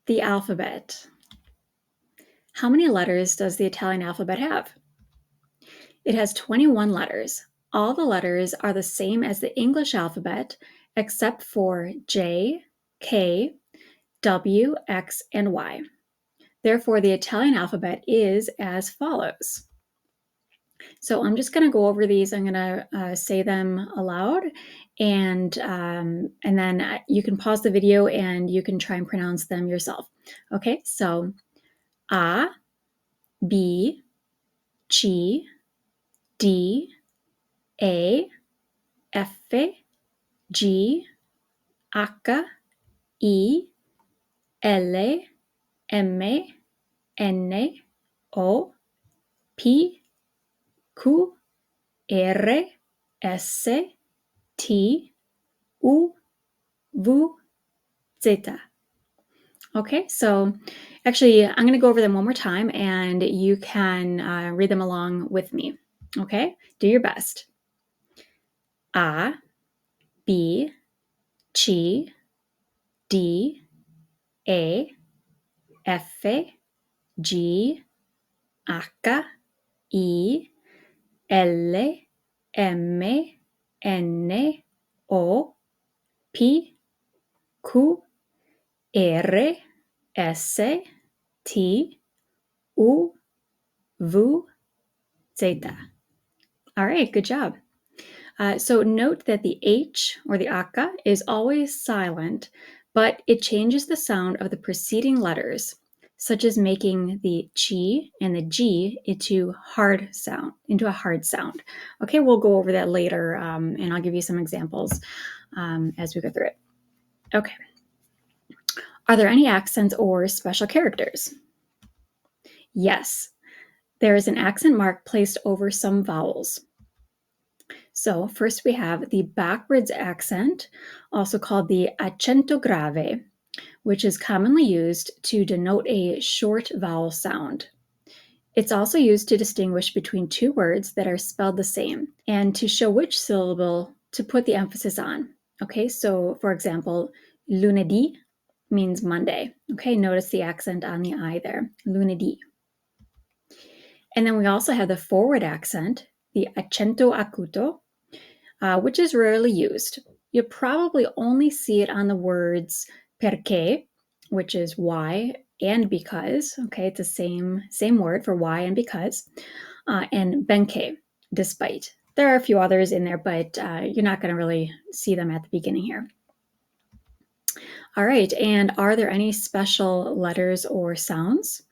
The alphabet. How many letters does the Italian alphabet have? It has 21 letters. All the letters are the same as the English alphabet, except for J, K, W, X, and Y. Therefore, the Italian alphabet is as follows. So I'm just going to go over these. I'm going to say them aloud, and then you can pause the video and you can try and pronounce them yourself. Okay, so A, B, C, D, E, F, G, H, I, L, M, N, O, P, Q, R, S, T, U, V, Z. Okay, so actually, I'm going to go over them one more time and you can read them along with me. Okay, do your best. A, B, C, D, E, F, G, H, I, L, M, N, O, P, Q, R, S, T, U, V, Z. All right, good job. So note that the H or the aka is always silent, but it changes the sound of the preceding letters, such as making the chi and the g into a hard sound. Okay, we'll go over that later, and I'll give you some examples as we go through it. Okay. Are there any accents or special characters? Yes, there is an accent mark placed over some vowels. So first we have the backwards accent, also called the accento grave, which is commonly used to denote a short vowel sound. It's also used to distinguish between two words that are spelled the same and to show which syllable to put the emphasis on. Okay, so for example, lunedì means Monday. Okay, notice the accent on the I there, lunedì. And then we also have the forward accent, the accento acuto, which is rarely used. You probably only see it on the words perché, which is why and because. Okay, it's the same word for why and because, and benché, despite. There are a few others in there, but you're not going to really see them at the beginning here. All right, and are there any special letters or sounds?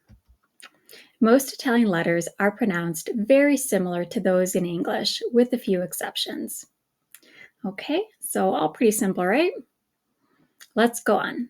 Most Italian letters are pronounced very similar to those in English, with a few exceptions. Okay, so all pretty simple, right? Let's go on.